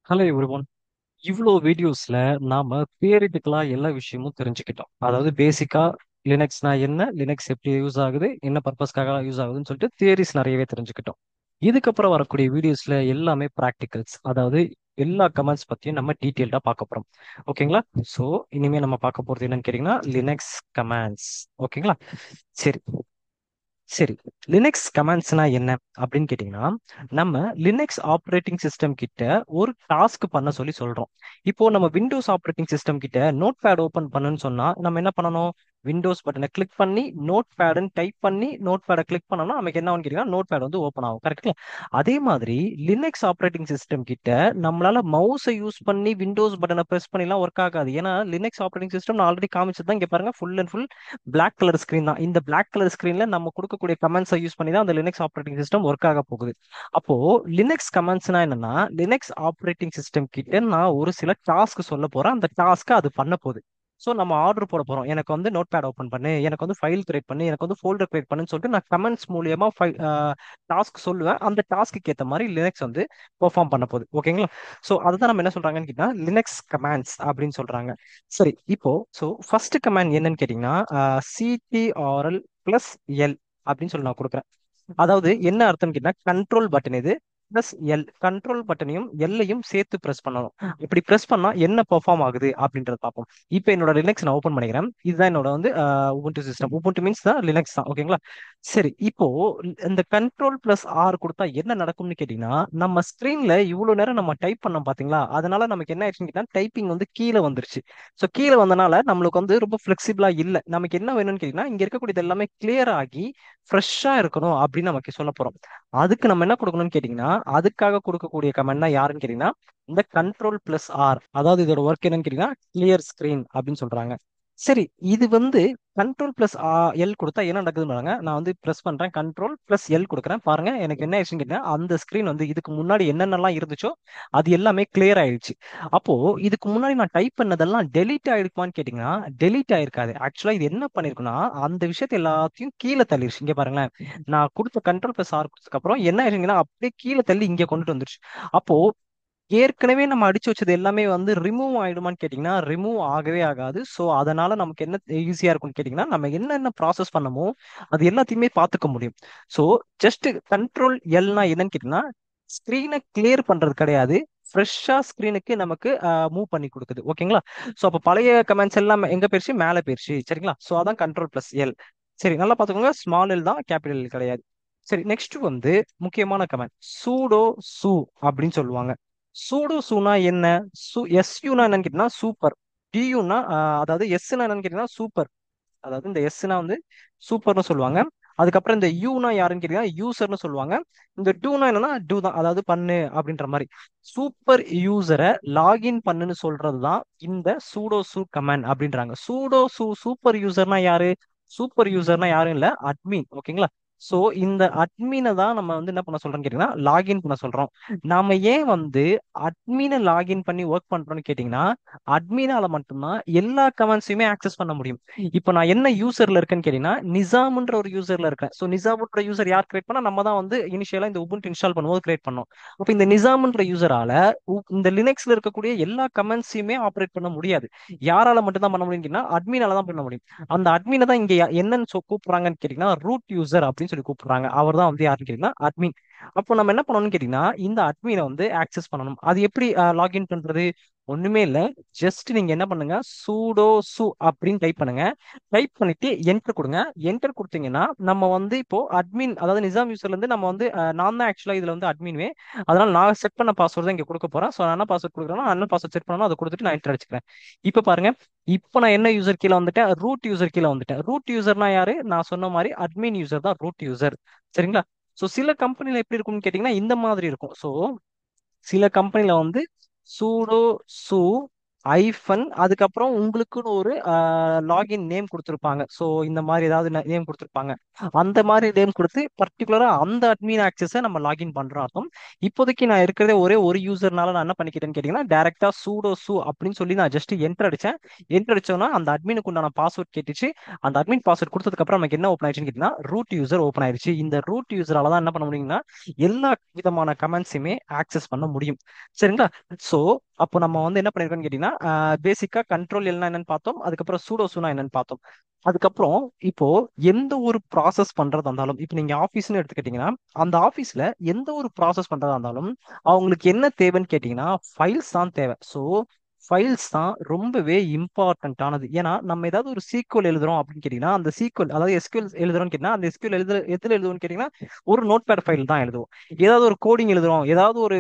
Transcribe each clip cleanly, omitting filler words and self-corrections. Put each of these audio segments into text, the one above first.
Hello everyone. இவ்வளோ வீடியோஸ்ல நாம தியரிட்டிக்கலா எல்லா விஷயமும் தெரிஞ்சுக்கிட்டோம். அதாவது பேசிக்கா லினக்ஸ்னா என்ன, லினக்ஸ் எப்படி யூஸ் ஆகுது, என்ன பர்பஸ்க்காக யூஸ் ஆகுதுன்னு சொல்லிட்டு தியரிஸ் நிறையவே தெரிஞ்சுக்கிட்டோம். இதுக்கப்புறம் வரக்கூடிய வீடியோஸ்ல எல்லாமே ப்ராக்டிகல்ஸ், அதாவது எல்லா கமெண்ட்ஸ் பத்தியும் நம்ம டீட்டெயில்டா பார்க்க போறோம். ஓகேங்களா? ஸோ இனிமே நம்ம பார்க்க போறது என்னன்னு கேட்டீங்கன்னா லினக்ஸ் கமாண்ட்ஸ். ஓகேங்களா? சரி. சரி, லினக்ஸ் கமாண்ட்ஸ்னா என்ன அப்படின்னு கேட்டிங்கன்னா, நம்ம லினக்ஸ் ஆப்ரேட்டிங் சிஸ்டம் கிட்ட ஒரு டாஸ்க் பண்ண சொல்லி சொல்றோம். இப்போ நம்ம விண்டோஸ் ஆப்ரேட்டிங் சிஸ்டம் கிட்ட நோட் பேட் ஓபன் பண்ணுன்னு சொன்னா நம்ம என்ன பண்ணணும்? விண்டோஸ் பட்டனை கிளிக் பண்ணி நோட் பேடுன்னு டைப் பண்ணி நோட் பேடை கிளிக் பண்ணோம்னா நமக்கு என்ன ஆகும் கேட்டீங்கன்னா நோட் பேட் வந்து ஓப்பன் ஆகும். கரெக்ட்ல? அதே மாதிரி லினக்ஸ் ஆப்ரேட்டிங் சிஸ்டம் கிட்ட நம்மளால மவுஸை யூஸ் பண்ணி விண்டோஸ் பட்டனை பிரஸ் பண்ணிலாம் ஒர்க் ஆகாது. ஏன்னா லினக்ஸ் ஆப்ரேட்டிங் சிஸ்டம் நான் ஆல்ரெடி காமிச்சது தான். இங்க பாருங்க, full and full black colour screen தான். இந்த பிளாக் கலர் ஸ்கிரீன்ல நம்ம கொடுக்கக்கூடிய கமெண்ட்ஸை யூஸ் பண்ணி தான் அந்த லினக்ஸ் ஆப்ரேட்டிங் சிஸ்டம் ஒர்க் ஆக போகுது. அப்போ லினக்ஸ் கமெண்ட்ஸ்னா என்னன்னா, லினக்ஸ் ஆப்ரேட்டிங் சிஸ்டம் கிட்ட நான் ஒரு சில டாஸ்க் சொல்ல போறேன், அந்த டாஸ்க்கை அது பண்ண போகுது. ஸோ நம்ம ஆர்டர் போட போறோம். எனக்கு வந்து நோட் பேட் ஓப்பன் பண்ணு, எனக்கு வந்து ஃபைல் கிரியேட் பண்ணு, எனக்கு வந்து ஃபோல்டர் கிரியேட் பண்ணுன்னு சொல்லிட்டு நான் கமெண்ட்ஸ் மூலியமா டாஸ்க் சொல்லுவேன். அந்த டாஸ்க்கு ஏற்ற மாதிரி லினக்ஸ் வந்து பெர்ஃபார்ம் பண்ண போகுது. ஓகேங்களா? ஸோ அதுதான் நம்ம என்ன சொல்றாங்கன்னு கேட்டீங்கன்னா லினக்ஸ் கமாண்ட்ஸ் அப்படின்னு சொல்றாங்க. சரி, இப்போ ஃபர்ஸ்ட் கமாண்ட் என்னன்னு கேட்டீங்கன்னா சிடிஆர்எல் பிளஸ் எல் அப்படின்னு சொல்லி நான் கொடுக்குறேன். அதாவது என்ன அர்த்தம் கேட்டீங்கன்னா கண்ட்ரோல் பட்டன் இது பிளஸ் எல், கண்ட்ரோல் பட்டனையும் எல்லையும் சேர்த்து பிரஸ் பண்ணணும். இப்படி பிரஸ் பண்ணா என்ன பெர்ஃபார்ம் ஆகுது அப்படின்றத பார்ப்போம். இப்போ என்னோட லினக்ஸ் நான் ஓப்பன் பண்ணிக்கிறேன். இதுதான் என்னோட வந்து உபுண்டு சிஸ்டம். உபுண்டு மீன்ஸ் தான் லினக்ஸ் தான். ஓகேங்களா? சரி, இப்போ இந்த கண்ட்ரோல் பிளஸ் ஆர் கொடுத்தா என்ன நடக்கும்னு கேட்டீங்கன்னா, நம்ம ஸ்கிரீன்ல இவ்வளவு நேரம் நம்ம டைப் பண்ணோம் பாத்தீங்களா, அதனால நமக்கு என்ன ஆயிடுச்சுன்னு கேட்டா டைப்பிங் வந்து கீழே வந்துருச்சு. ஸோ கீழே வந்தனால நம்மளுக்கு வந்து ரொம்ப ஃபிளெக்சிபிளா இல்லை. நமக்கு என்ன வேணும்னு கேட்டீங்கன்னா இங்க இருக்கக்கூடியது எல்லாமே கிளியர் ஆகி ஃப்ரெஷ்ஷா இருக்கணும் அப்படின்னு நமக்கு சொல்ல போறோம். அதுக்கு நம்ம என்ன கொடுக்கணும்னு கேட்டீங்கன்னா, அதுக்காக கொடுக்கக்கூடிய கமெண்ட் தான் யாருன்னு கேட்டீங்கன்னா இந்த கண்ட்ரோல் பிளஸ் ஆர். அதாவது இதோட ஒர்க் என்னன்னு கேட்டீங்கன்னா கிளியர் ஸ்கிரீன் அப்படின்னு சொல்றாங்க. சரி, இது வந்து கண்ட்ரோல் பிளஸ் எல் கொடுத்தா என்ன நடக்குதுன்னு பாருங்க. நான் வந்து பிரஸ் பண்றேன், கண்ட்ரோல் பிளஸ் எல் கொடுக்குறேன். பாருங்க எனக்கு என்ன ஆயிடுச்சுன்னு கேட்டீங்கன்னா அந்த ஸ்கிரீன் வந்து இதுக்கு முன்னாடி என்னென்னலாம் இருந்துச்சோ அது எல்லாமே கிளியர் ஆயிடுச்சு. அப்போ இதுக்கு முன்னாடி நான் டைப் பண்ணதெல்லாம் டெலீட் ஆயிருக்குமான்னு கேட்டீங்கன்னா டெலீட் ஆயிருக்காது. ஆக்சுவலா இது என்ன பண்ணிருக்குன்னா அந்த விஷயத்தை எல்லாத்தையும் கீழே தள்ளிடுச்சு. இங்க பாருங்களேன், நான் கொடுத்த கண்ட்ரோல் பிளஸ் ஆர் கொடுத்ததுக்கு அப்புறம் என்ன ஆயிருச்சுங்கன்னா அப்படியே கீழே தள்ளி இங்க கொண்டுட்டு வந்துருச்சு. அப்போ ஏற்கனவே நம்ம அடிச்சு வச்சது எல்லாமே வந்து ரிமூவ் ஆயிடுமான்னு கேட்டிங்கன்னா ரிமூவ் ஆகவே ஆகாது. ஸோ அதனால நமக்கு என்ன ஈஸியா இருக்கும்னு கேட்டிங்கன்னா நம்ம என்னென்ன ப்ராசஸ் பண்ணமோ அது எல்லாத்தையுமே பார்த்துக்க முடியும். ஸோ ஜஸ்ட் கண்ட்ரோல் எல்னா என்னன்னு கேட்டிங்கன்னா ஸ்க்ரீனை கிளியர் பண்றது கிடையாது, ஃப்ரெஷ்ஷா ஸ்க்ரீனுக்கு நமக்கு மூவ் பண்ணி கொடுக்குது. ஓகேங்களா? ஸோ அப்போ பழைய கமெண்ட்ஸ் எல்லாம் எங்க போயிருச்சு? மேலே போயிருச்சு. சரிங்களா? ஸோ அதான் கண்ட்ரோல் பிளஸ் எல். சரி, நல்லா பார்த்துக்கோங்க, ஸ்மால் எல் தான், கேபிட்டல் எல் கிடையாது. சரி, நெக்ஸ்ட் வந்து முக்கியமான கமெண்ட் சூடோ சூ அப்படின்னு சொல்லுவாங்க. சூடோ சூனா என்ன? எஸ்யூனா என்னன்னு கேட்டீங்கன்னா சூப்பர். டியூனா அதாவது எஸ்னா என்னன்னு கேட்டீங்கன்னா சூப்பர். அதாவது இந்த எஸ்னா வந்து சூப்பர்னு சொல்லுவாங்க. அதுக்கப்புறம் இந்த யூனா யாருன்னு கேட்டீங்கன்னா யூசர்னு சொல்லுவாங்க. இந்த டூனா என்னன்னா டூ தான், அதாவது பண்ணு அப்படின்ற மாதிரி. சூப்பர் யூசரை லாகின் பண்ணுன்னு சொல்றது தான் இந்த சூடோ சூ கமாண்ட் அப்படின்றாங்க. சூடோ சூ சூப்பர் யூசர்னா யாரு? சூப்பர் யூசர்னா யாரும் இல்ல, அட்மின். ஓகேங்களா? சோ இந்த அட்மினை தான் நம்ம வந்து என்ன பண்ண சொல்றோம்னு கேட்டீங்கன்னா லாகின் பண்ண சொல்றோம். நாம ஏன் வந்து அட்மினை லாகின் பண்ணி ஒர்க் பண்றோம்னு கேட்டீங்கன்னா அட்மினால மட்டும்தான் எல்லா கமெண்ட்ஸையுமே ஆக்சஸ் பண்ண முடியும். இப்போ நான் என்ன யூசர்ல இருக்கேன்னு கேட்டீங்கன்னா நிசாம்ன்ற ஒரு யூசர்ல இருக்கேன். ஸோ நிசாம்ன்ற யூசர் யார் கிரியேட் பண்ணா? நம்ம தான் வந்து இனிஷியலா இந்த உபுண்டு இன்ஸ்டால் பண்ணும்போது கிரியேட் பண்ணோம். அப்போ இந்த நிசாம்ன்ற யூசரால இந்த லினக்ஸ்ல இருக்கக்கூடிய எல்லா கமெண்ட்ஸையுமே ஆப்ரேட் பண்ண முடியாது. யாரால மட்டும் தான் பண்ண முடியும்னு கேட்டீங்கன்னா அட்மினால தான் பண்ண முடியும். அந்த அட்மினை தான் இங்க என்னன்னு கூப்பிடுறாங்கன்னு கேட்டீங்கன்னா ரூட் யூசர் அப்படின்னு சொல்லி கூப்பிடுறாங்க. அவர் தான் வந்து யாருன்னு கேட்டீங்கன்னா அட்மின். அப்போ நம்ம என்ன பண்ணணும்னு கேட்டீங்கன்னா இந்த அட்மினை வந்து ஆக்சஸ் பண்ணணும். அது எப்படி லாகின் பண்றது? ஒண்ணுமே இல்ல, ஜஸ்ட் நீங்க என்ன பண்ணுங்க, சூடோ சு அப்படின்னு டைப் பண்ணுங்க. டைப் பண்ணிட்டு என்டர் கொடுங்க. என்டர் கொடுத்தீங்கன்னா நம்ம வந்து இப்போ அட்மின், அதாவது நிசாம் யூசர்ல இருந்து நம்ம வந்து நான் தான் ஆக்சுவலா இதுல வந்து அட்மின்வே. அதனால நான் செட் பண்ண பாஸ்வேர்ட் தான் இங்க கொடுக்க போறேன். ஸோ நான் என்ன பாஸ்வேர்ட் கொடுக்குறேன்னா அண்ணன் பாஸ்வேர்ட் செட் பண்ணணும், அதை கொடுத்துட்டு நான் என்டர் அடிச்சுக்கிறேன். இப்போ பாருங்க, இப்போ நான் என்ன யூசர் கீழே வந்துட்டேன்? ரூட் யூசர் கீழே வந்துட்டேன். ரூட் யூசர்னா யாரு? நான் சொன்ன மாதிரி அட்மின் யூசர் தான் ரூட் யூசர். சரிங்களா? ஸோ சில கம்பெனில எப்படி இருக்கும்னு கேட்டீங்கன்னா இந்த மாதிரி இருக்கும். ஸோ சில கம்பெனில வந்து சூடோ சூ ஐஃபன் அதுக்கப்புறம் உங்களுக்குன்னு ஒரு லாகின் நேம் கொடுத்துருப்பாங்க. ஸோ இந்த மாதிரி ஏதாவது நேம் கொடுத்துருப்பாங்க. அந்த மாதிரி நேம் கொடுத்து பர்டிகுலரா அந்த அட்மின் ஆக்சஸை நம்ம லாகின் பண்றோம் அர்த்தம். இப்போதைக்கு நான் இருக்கிறதே ஒரே ஒரு யூசர்னால நான் என்ன பண்ணிக்கிட்டேன்னு கேட்டீங்கன்னா, டேரக்டா சூடோ சூ அப்படின்னு சொல்லி நான் ஜஸ்ட் என்டர் அடிச்சேன். என்டர் அடிச்சோன்னா அந்த அட்மினுக்கு உண்டான பாஸ்வேர்ட் கேட்டுச்சு. அந்த அட்மின் பாஸ்வேர்ட் கொடுத்ததுக்கு அப்புறம் நமக்கு என்ன ஓப்பன் ஆயிடுச்சுன்னு கேட்டீங்கன்னா, ரூட் யூசர் ஓப்பன் ஆயிடுச்சு. இந்த ரூட் யூசரால தான் என்ன பண்ண முடியும்னா எல்லா விதமான கமெண்ட்ஸுமே ஆக்சஸ் பண்ண முடியும். சரிங்களா? ஸோ அப்போ நம்ம வந்து என்ன பண்ணிருக்கோம்னு கேட்டீங்கன்னா, பேசிக்கா கண்ட்ரோல் எல்லாம் என்னன்னு பார்த்தோம். அதுக்கப்புறம் சூடோசுனா என்னன்னு பார்த்தோம். அதுக்கப்புறம் இப்போ எந்த ஒரு ப்ராசஸ் பண்றதா இருந்தாலும், இப்போ நீங்க ஆஃபீஸ்னு எடுத்துக்கிட்டீங்கன்னா, அந்த ஆஃபீஸ்ல எந்த ஒரு ப்ராசஸ் பண்றதா இருந்தாலும் அவங்களுக்கு என்ன தேவைன்னு கேட்டீங்கன்னா, ஃபைல்ஸ் தான் தேவை. ஸோ ஃபைல்ஸ் தான் ரொம்பவே இம்பார்ட்டன்டானது. ஏன்னா நம்ம ஏதாவது ஒரு சீக்வல் எழுதுறோம் அப்படின்னு கேட்டீங்கன்னா, அந்த சீக்வல் அதாவது எஸ்கியூஎல் எழுதுறோம்னு கேட்டீங்கன்னா, அந்த எஸ்கியூஎல் எதுல எழுதுவோம்னு கேட்டீங்கன்னா, ஒரு நோட்பேட் ஃபைல் தான் எழுதுவோம். ஏதாவது ஒரு கோடிங் எழுதுறோம், ஏதாவது ஒரு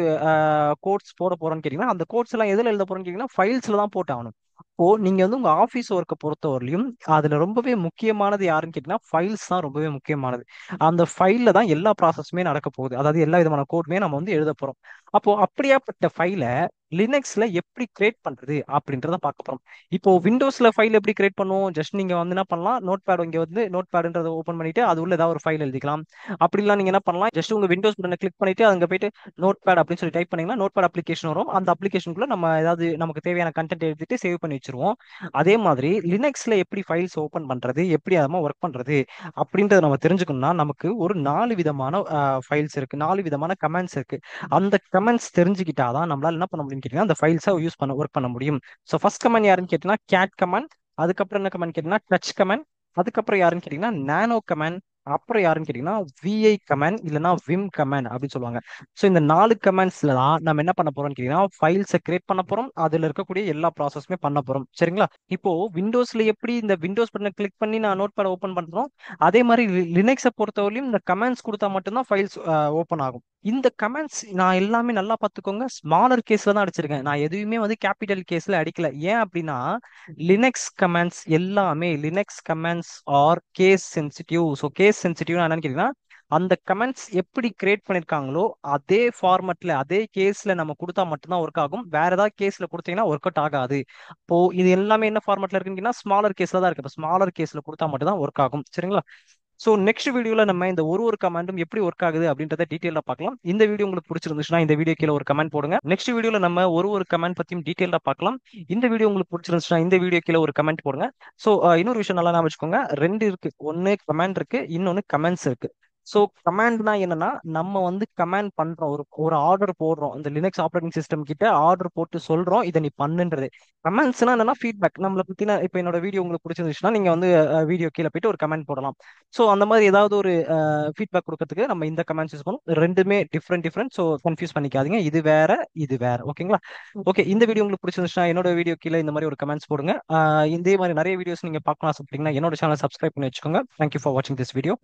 கோட்ஸ் போட போறோம்னு கேட்டீங்கன்னா, அந்த கோட்ஸ் எல்லாம் எதுல எழுத போறோம்னு கேட்டீங்கன்னா, ஃபைல்ஸ்ல தான் போட்டு ஆகணும். இப்போ நீங்க வந்து உங்க ஆஃபீஸ் ஒர்க்கை பொறுத்தவரையிலும் அதுல ரொம்பவே முக்கியமானது யாருன்னு கேட்டீங்கன்னா, ஃபைல்ஸ் தான் ரொம்பவே முக்கியமானது. அந்த ஃபைல்ல தான் எல்லா ப்ராசஸுமே நடக்க போகுது. அதாவது எல்லா விதமான கோடுமே நம்ம வந்து எழுத போறோம். அப்போ அப்படியாப்பட்ட ஃபைலை லினக்ஸ்ல எப்படி கிரியேட் பண்றது அப்படின்றத பார்க்க போறோம். இப்போ விண்டோஸ்ல ஃபைல் எப்படி கிரியேட் பண்ணுவோம்? ஜஸ்ட் நீங்க வந்து என்ன பண்ணலாம், நோட் பேட் இங்க வந்து நோட் பேடுன்றதை ஓப்பன் பண்ணிட்டு அது உள்ள ஏதாவது ஒரு ஃபைல் எழுதிக்கலாம். அப்படிலாம் நீங்க என்ன பண்ணலாம், ஜஸ்ட் உங்க விண்டோஸ் பட்டனை கிளிக் பண்ணிட்டு அங்க போயிட்டு நோட் பேட் அப்படின்னு சொல்லி டைப் பண்ணீங்கன்னா நோட் பேட் அப்ளிகேஷன் வரும். அந்த அப்ளிகேஷனுக்குள்ள நம்ம ஏதாவது நமக்கு தேவையான கண்டென்ட் எழுதிட்டு சேவ் பண்ணி வச்சிருவோம். அதே மாதிரி லினக்ஸ்ல எப்படி ஃபைல்ஸ் ஓப்பன் பண்றது, எப்படி அதமா ஒர்க் பண்றது அப்படின்றத நம்ம தெரிஞ்சுக்கணும்னா, நமக்கு ஒரு 4 விதமான ஃபைல்ஸ் இருக்கு, 4 விதமான கமெண்ட்ஸ் இருக்கு. அந்த கமெண்ட்ஸ் தெரிஞ்சுக்கிட்டாதான் நம்மளால என்ன பண்ண முடியும்னு கேட்டீங்கன்னா, அந்த ஃபைல்ஸை யூஸ் பண்ண ஒர்க் பண்ண முடியும். ஸோ ஃபர்ஸ்ட் கமெண்ட் யாருன்னு கேட்டீங்கன்னா கேட் கமெண்ட். அதுக்கப்புறம் என்ன கமெண்ட் கேட்டீங்கன்னா டச் கமெண்ட். அதுக்கப்புறம் யாருன்னு கேட்டீங்கன்னா நானோ கமெண்ட். அப்புறம் யாருன்னு கேட்டீங்கன்னா விஐ கமெண்ட் இல்லைன்னா விம் கமெண்ட் அப்படின்னு சொல்லுவாங்க. ஸோ இந்த 4 கமெண்ட்ஸ்ல தான் நம்ம என்ன பண்ண போறோம்னு கேட்டீங்கன்னா, ஃபைல்ஸை கிரியேட் பண்ண போறோம். அதுல இருக்கக்கூடிய எல்லா ப்ராசஸுமே பண்ண போறோம். சரிங்களா? இப்போ விண்டோஸ்ல எப்படி இந்த விண்டோஸ் பட்டனை கிளிக் பண்ணி நான் நோட் பேட் ஓப்பன் பண்றோம், அதே மாதிரி லினக்ஸை பொறுத்தவரையிலும் இந்த கமெண்ட்ஸ் கொடுத்தா மட்டும்தான் ஃபைல்ஸ் ஓப்பன் ஆகும். இந்த கமெண்ட்ஸ் நான் எல்லாமே நல்லா பார்த்துக்கோங்க, ஸ்மாலர் கேஸ்ல தான் அடிச்சிருக்கேன். நான் எதுவுமே வந்து கேபிட்டல் கேஸ்ல அடிக்கல. ஏன் அப்படின்னா லினக்ஸ் கமெண்ட்ஸ் எல்லாமே Linux commands are case sensitive. So case sensitive என்னன்னு கேட்டீங்கன்னா, அந்த கமெண்ட்ஸ் எப்படி கிரியேட் பண்ணிருக்காங்களோ அதே ஃபார்மட்ல அதே கேஸ்ல நம்ம கொடுத்தா மட்டும்தான் ஒர்க் ஆகும். வேற ஏதாவது கேஸ்ல கொடுத்தீங்கன்னா ஒர்க் அவுட் ஆகாது. இப்போ இது எல்லாமே என்ன ஃபார்மட்ல இருக்குன்னா ஸ்மாலர் கேஸ்ல தான் இருக்கு. இப்போ ஸ்மாலர் கேஸ்ல கொடுத்தா மட்டும் தான் ஒர்க் ஆகும். சரிங்களா? ஸோ நெக்ஸ்ட் வீடியோல நம்ம இந்த ஒரு கமெண்டும் எப்படி ஒர்க் ஆகுது அப்படின்றத டீட்டெயிலாக பார்க்கலாம். இந்த வீடியோ உங்களுக்கு பிடிச்சிருந்துச்சுன்னா இந்த வீடியோ கீழே ஒரு கமெண்ட் போடுங்க. நெக்ஸ்ட் வீடியோல நம்ம ஒரு கமெண்ட் பத்தியும் டீட்டெயிலாக பார்க்கலாம். இந்த வீடியோ உங்களுக்கு பிடிச்சிருந்துச்சுன்னா இந்த வீடியோ கீழே ஒரு கமெண்ட் போடுங்க. ஸோ இன்னொரு விஷயம் நல்லா ஞாபகம் வச்சுக்கோங்க, ரெண்டு இருக்கு. ஒன்னு கமெண்ட் இருக்கு, இன்னொன்னு கமெண்ட்ஸ் இருக்கு. ஸோ கமாண்ட்னா என்னன்னா, நம்ம வந்து கமாண்ட் பண்றோம், ஒரு ஒரு ஆர்டர் போடுறோம், இந்த லினக்ஸ் ஆப்ரேட்டிங் சிஸ்டம் கிட்ட ஆர்டர் போட்டு சொல்றோம் இதை நீ பண்ணுன்றது. கமெண்ட்ஸ்னா என்னன்னா ஃபீட்பேக். நம்மளை பத்தின இப்போ என்னோட வீடியோ உங்களுக்கு பிடிச்சிருந்துச்சுன்னா நீங்க வந்து வீடியோ கீழே போயிட்டு ஒரு கமெண்ட் போடலாம். ஸோ அந்த மாதிரி ஏதாவது ஒரு ஃபீட்பேக் கொடுக்கறதுக்கு நம்ம இந்த கமெண்ட்ஸ் யூஸ் பண்ணுவோம். ரெண்டுமே டிஃப்ரெண்ட். ஸோ கன்ஃபியூஸ் பண்ணிக்காதீங்க, இது வேற இது வேற. ஓகேங்களா? ஓகே, இந்த வீடியோ உங்களுக்கு பிடிச்சிருந்துச்சுன்னா என்னோட வீடியோ கீழே இந்த மாதிரி ஒரு கமெண்ட்ஸ் போடுங்க. இதே மாதிரி நிறைய வீடியோஸ் நீங்க பார்க்கலாம் ஆசைப்பட்டீங்கன்னா என்னோட சேனல் சப்ஸ்கிரைப் பண்ணி வச்சுக்கோங்க. தேங்க்யூ ஃபார் வாட்சிங் திஸ் வீடியோ.